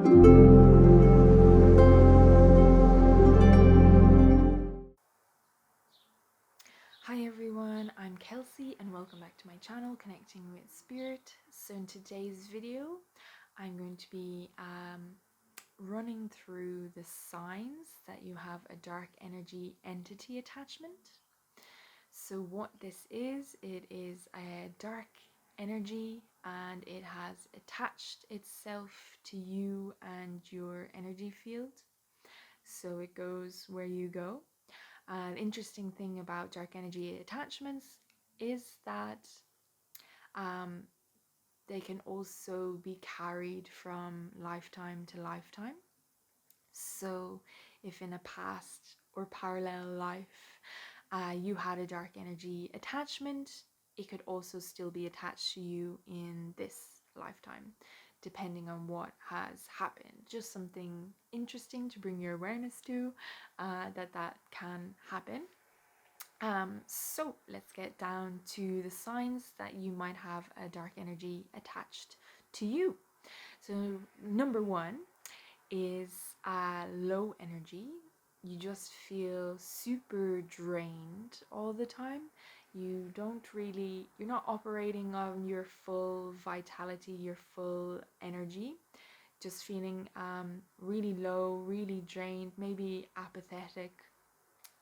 Hi everyone, I'm Kelsey and welcome back to my channel Connecting with Spirit. So in today's video I'm going to be running through the signs that you have a dark energy entity attachment. So what this is, it is a dark energy and it has attached itself to you and your energy field. So it goes where you go. An interesting thing about dark energy attachments is that they can also be carried from lifetime to lifetime. So if in a past or parallel life you had a dark energy attachment, it could also still be attached to you in this lifetime, depending on what has happened. Just something interesting to bring your awareness to, that can happen. So let's get down to the signs that you might have a dark energy attached to you. So number one is low energy. You just feel super drained all the time. You're not operating on your full vitality, your full energy. Just feeling really low, really drained, maybe apathetic,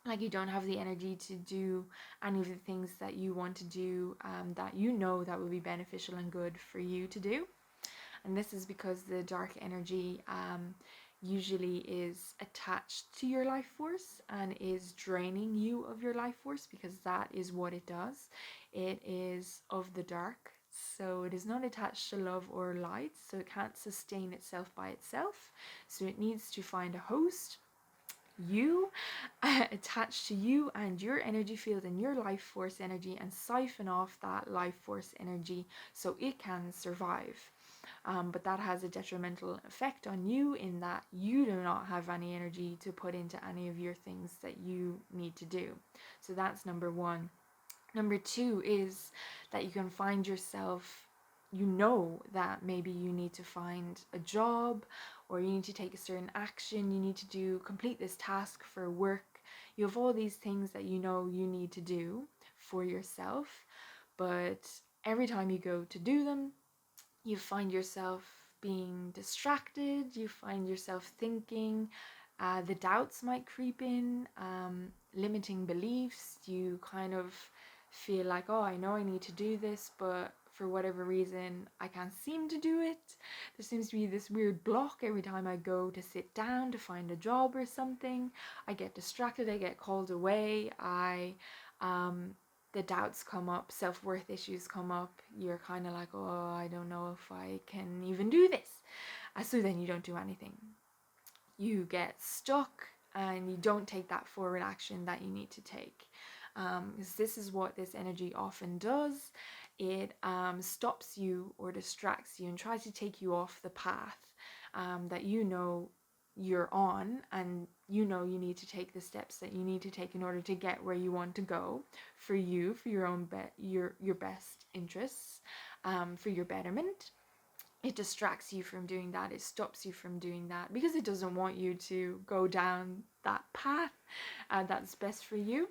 like you don't have the energy to do any of the things that you want to do, that you know that will be beneficial and good for you to do. And this is because the dark energy usually is attached to your life force and is draining you of your life force, because that is what it does. It is of the dark, so it is not attached to love or light, so it can't sustain itself by itself. So it needs to find a host, you, attached to you and your energy field and your life force energy, and siphon off that life force energy so it can survive. But that has a detrimental effect on you in that you do not have any energy to put into any of your things that you need to do. So that's number one. Number two is that you can find yourself, you know that maybe you need to find a job, or you need to take a certain action, you need to complete this task for work. You have all these things that you know you need to do for yourself, but every time you go to do them, you find yourself being distracted, you find yourself thinking, the doubts might creep in, limiting beliefs. You kind of feel like, oh, I know I need to do this, but for whatever reason, I can't seem to do it. There seems to be this weird block every time I go to sit down to find a job or something. I get distracted, I get called away, the doubts come up, self-worth issues come up. You're kind of like, oh, I don't know if I can even do this. So then you don't do anything. You get stuck and you don't take that forward action that you need to take. Because this is what this energy often does. It stops you or distracts you and tries to take you off the path that you know you're on, and you know you need to take the steps that you need to take in order to get where you want to go, for you, for your own your best interests, for your betterment. It distracts you from doing that. It stops you from doing that because it doesn't want you to go down that path that's best for you.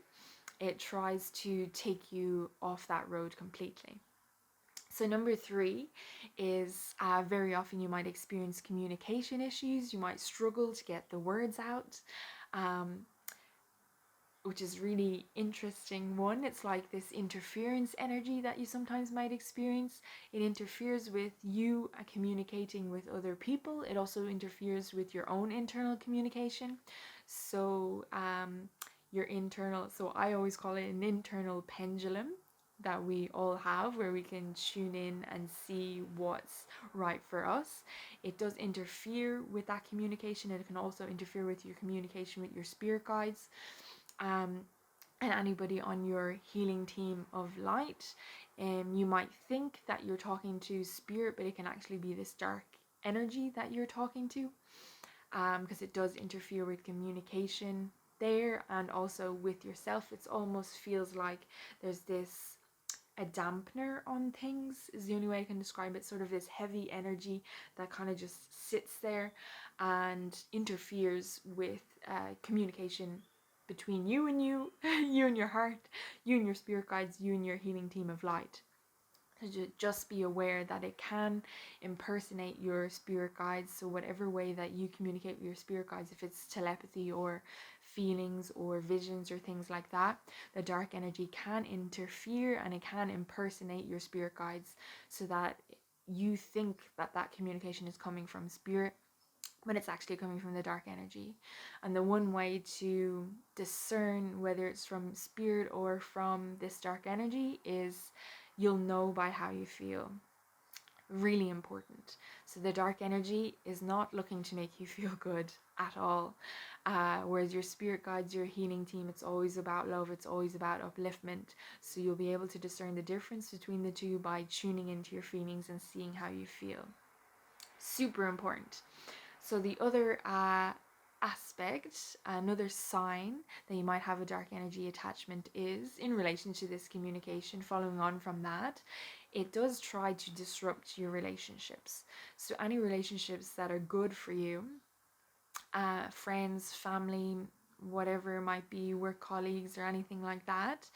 It tries to take you off that road completely. So number three is very often you might experience communication issues. You might struggle to get the words out, which is really interesting one. It's like this interference energy that you sometimes might experience. It interferes with you communicating with other people. It also interferes with your own internal communication. So so I always call it an internal pendulum that we all have, where we can tune in and see what's right for us. It does interfere with that communication, and it can also interfere with your communication with your spirit guides, and anybody on your healing team of light. You might think that you're talking to spirit, but it can actually be this dark energy that you're talking to, because it does interfere with communication there, and also with yourself. It almost feels like there's this a dampener on things, is the only way I can describe it. Sort of this heavy energy that kind of just sits there and interferes with communication between you and you, you and your heart, you and your spirit guides, you and your healing team of light. So just be aware that it can impersonate your spirit guides. So whatever way that you communicate with your spirit guides, if it's telepathy or feelings or visions or things like that, the dark energy can interfere and it can impersonate your spirit guides, so that you think that that communication is coming from spirit, but it's actually coming from the dark energy. And the one way to discern whether it's from spirit or from this dark energy is you'll know by how you feel. Really important. So the dark energy is not looking to make you feel good at all. Whereas your spirit guides, your healing team, it's always about love, it's always about upliftment. So you'll be able to discern the difference between the two by tuning into your feelings and seeing how you feel. Super important. So the other aspect, another sign that you might have a dark energy attachment is in relation to this communication. Following on from that, it does try to disrupt your relationships. So any relationships that are good for you, friends, family, whatever it might be, work colleagues or anything like that,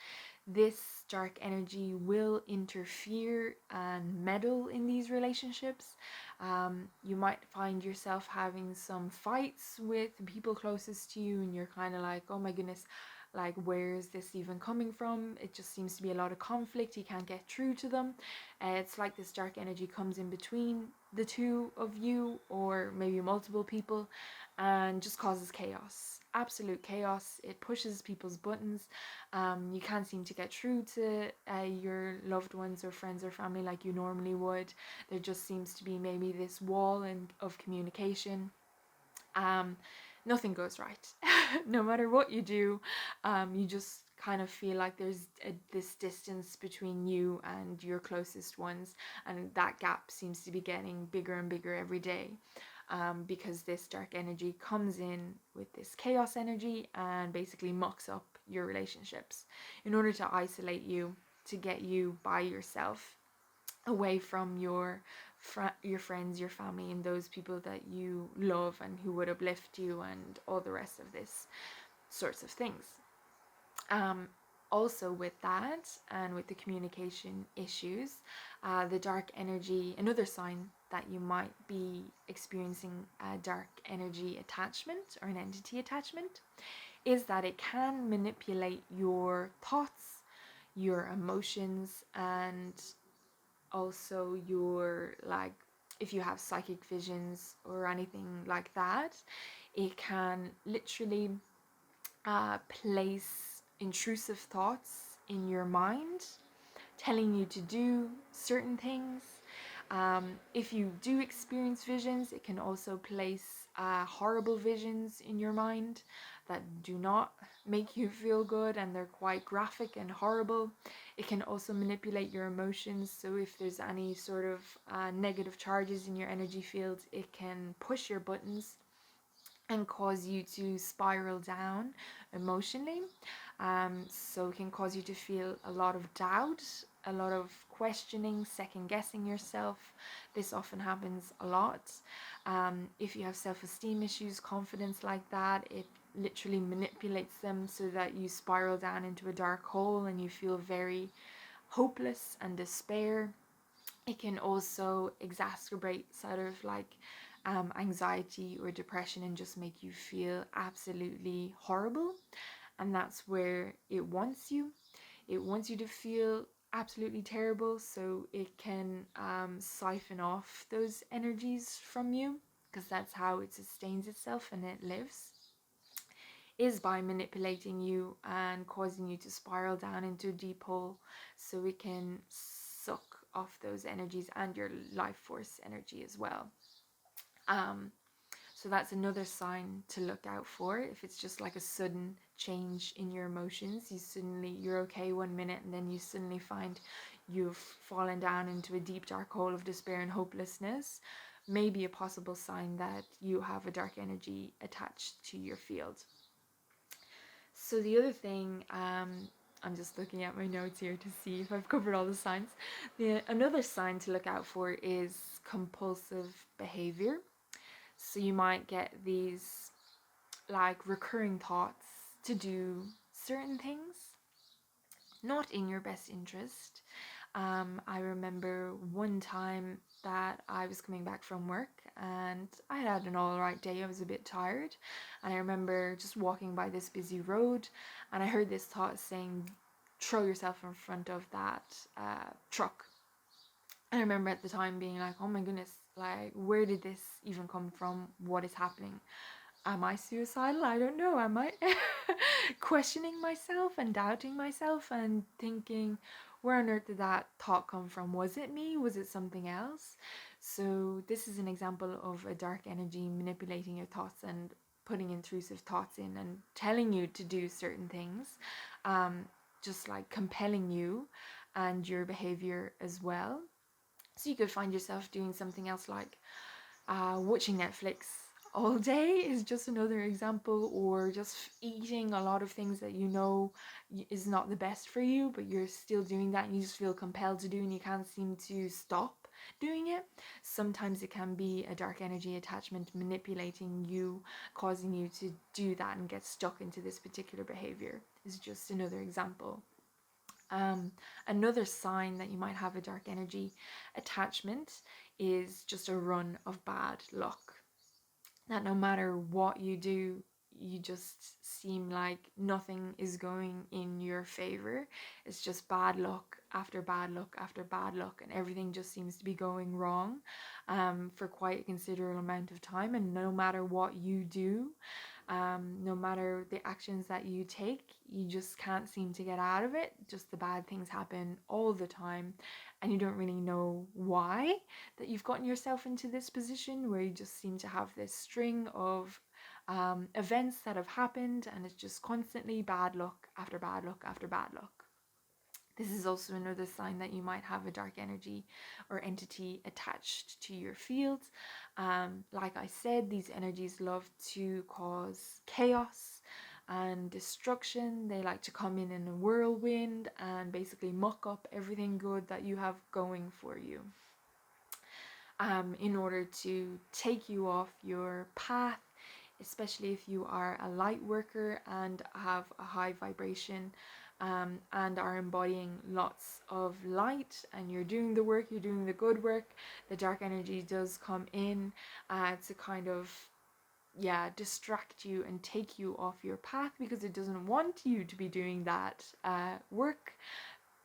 this dark energy will interfere and meddle in these relationships. You might find yourself having some fights with the people closest to you, and you're kind of like, oh my goodness, like, where is this even coming from? It just seems to be a lot of conflict. You can't get through to them. It's like this dark energy comes in between the two of you, or maybe multiple people, and just causes chaos. Absolute chaos. It pushes people's buttons. You can't seem to get through to your loved ones or friends or family like you normally would. There just seems to be maybe this wall of communication. Nothing goes right. No matter what you do, you just kind of feel like there's this distance between you and your closest ones, and that gap seems to be getting bigger and bigger every day. Because this dark energy comes in with this chaos energy and basically mucks up your relationships in order to isolate you, to get you by yourself, away from your friends, your family, and those people that you love and who would uplift you, and all the rest of this sorts of things. Um, Also, with that and with the communication issues, the dark energy, another sign that you might be experiencing a dark energy attachment or an entity attachment, is that it can manipulate your thoughts, your emotions, and also your, like, if you have psychic visions or anything like that, it can literally place intrusive thoughts in your mind, telling you to do certain things. If you do experience visions, it can also place horrible visions in your mind that do not make you feel good, and they're quite graphic and horrible. It can also manipulate your emotions. So if there's any sort of negative charges in your energy field, it can push your buttons and cause you to spiral down emotionally. So it can cause you to feel a lot of doubt, a lot of questioning, second guessing yourself. This often happens a lot. If you have self-esteem issues, confidence like that, it literally manipulates them so that you spiral down into a dark hole and you feel very hopeless and despair. It can also exacerbate sort of like anxiety or depression and just make you feel absolutely horrible. And that's where it wants you. It wants you to feel absolutely terrible, so it can siphon off those energies from you, because that's how it sustains itself and it lives, is by manipulating you and causing you to spiral down into a deep hole, so it can suck off those energies and your life force energy as well. So that's another sign to look out for. If it's just like a sudden change in your emotions, you're okay one minute and then you suddenly find you've fallen down into a deep dark hole of despair and hopelessness, maybe a possible sign that you have a dark energy attached to your field. So the other thing I'm just looking at my notes here to see if I've covered all the signs. Another sign to look out for is compulsive behavior. So you might get these like recurring thoughts to do certain things, not in your best interest. I remember one time that I was coming back from work and I had an alright day. I was a bit tired, and I remember just walking by this busy road and I heard this thought saying, throw yourself in front of that truck. I remember at the time being like, oh my goodness, like, where did this even come from? What is happening? Am I suicidal? I don't know. Am I questioning myself and doubting myself and thinking, where on earth did that thought come from? Was it me? Was it something else? So this is an example of a dark energy manipulating your thoughts and putting intrusive thoughts in and telling you to do certain things, um, just like compelling you and your behavior as well. So you could find yourself doing something else like watching Netflix all day is just another example, or just eating a lot of things that you know is not the best for you, but you're still doing that and you just feel compelled to do and you can't seem to stop doing it. Sometimes it can be a dark energy attachment manipulating you, causing you to do that and get stuck into this particular behavior, is just another example. Another sign that you might have a dark energy attachment is just a run of bad luck. That no matter what you do, you just seem like nothing is going in your favor. It's just bad luck after bad luck after bad luck, and everything just seems to be going wrong for quite a considerable amount of time. And no matter what you do, no matter the actions that you take, you just can't seem to get out of it. Just the bad things happen all the time, and you don't really know why that you've gotten yourself into this position where you just seem to have this string of events that have happened, and it's just constantly bad luck after bad luck after bad luck. This is also another sign that you might have a dark energy or entity attached to your field. Like I said, these energies love to cause chaos and destruction. They like to come in a whirlwind and basically muck up everything good that you have going for you, in order to take you off your path, especially if you are a light worker and have a high vibration, and are embodying lots of light, and you're doing the work, you're doing the good work. The dark energy does come in to kind of distract you and take you off your path, because it doesn't want you to be doing that work,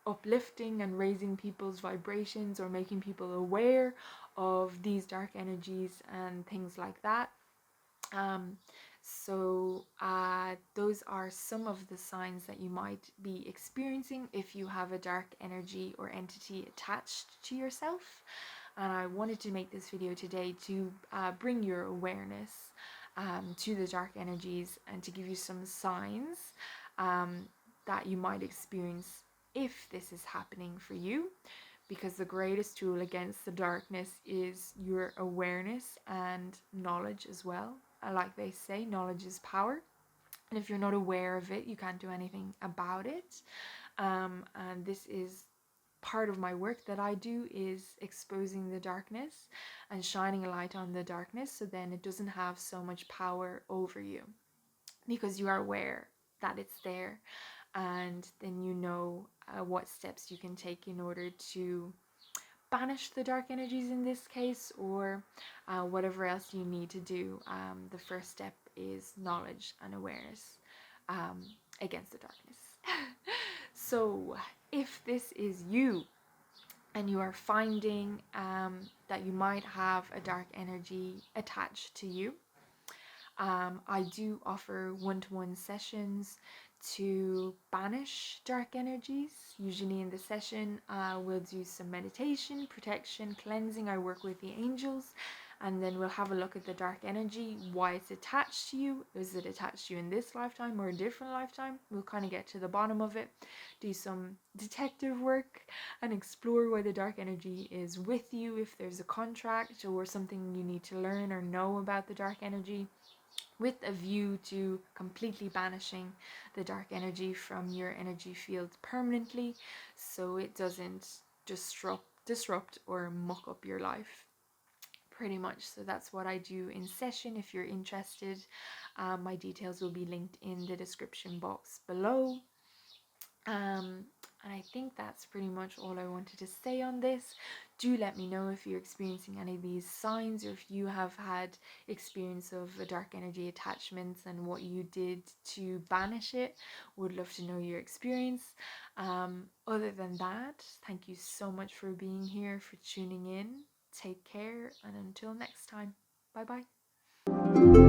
uplifting and raising people's vibrations or making people aware of these dark energies and things like that. Um, those are some of the signs that you might be experiencing if you have a dark energy or entity attached to yourself. And I wanted to make this video today to bring your awareness to the dark energies and to give you some signs um, that you might experience if this is happening for you, because the greatest tool against the darkness is your awareness and knowledge as well. Like they say, knowledge is power. And if you're not aware of it, you can't do anything about it. And this is part of my work that I do, is exposing the darkness and shining a light on the darkness, so then it doesn't have so much power over you, because you are aware that it's there, and then you know what steps you can take in order to banish the dark energies in this case, or whatever else you need to do. The first step is knowledge and awareness against the darkness. So if this is you and you are finding that you might have a dark energy attached to you, I do offer one-to-one sessions to banish dark energies. Usually in the session, we'll do some meditation, protection, cleansing. I work with the angels, and then we'll have a look at the dark energy, why it's attached to you. Is it attached to you in this lifetime or a different lifetime? We'll kind of get to the bottom of it, do some detective work, and explore why the dark energy is with you, if there's a contract or something you need to learn or know about the dark energy. with a view to completely banishing the dark energy from your energy field permanently, so it doesn't disrupt or muck up your life, pretty much. So that's what I do in session. If you're interested, my details will be linked in the description box below. And I think that's pretty much all I wanted to say on this. Do let me know if you're experiencing any of these signs, or if you have had experience of a dark energy attachments and what you did to banish it. Would love to know your experience. Other than that, thank you so much for being here, for tuning in. Take care, and until next time, bye bye.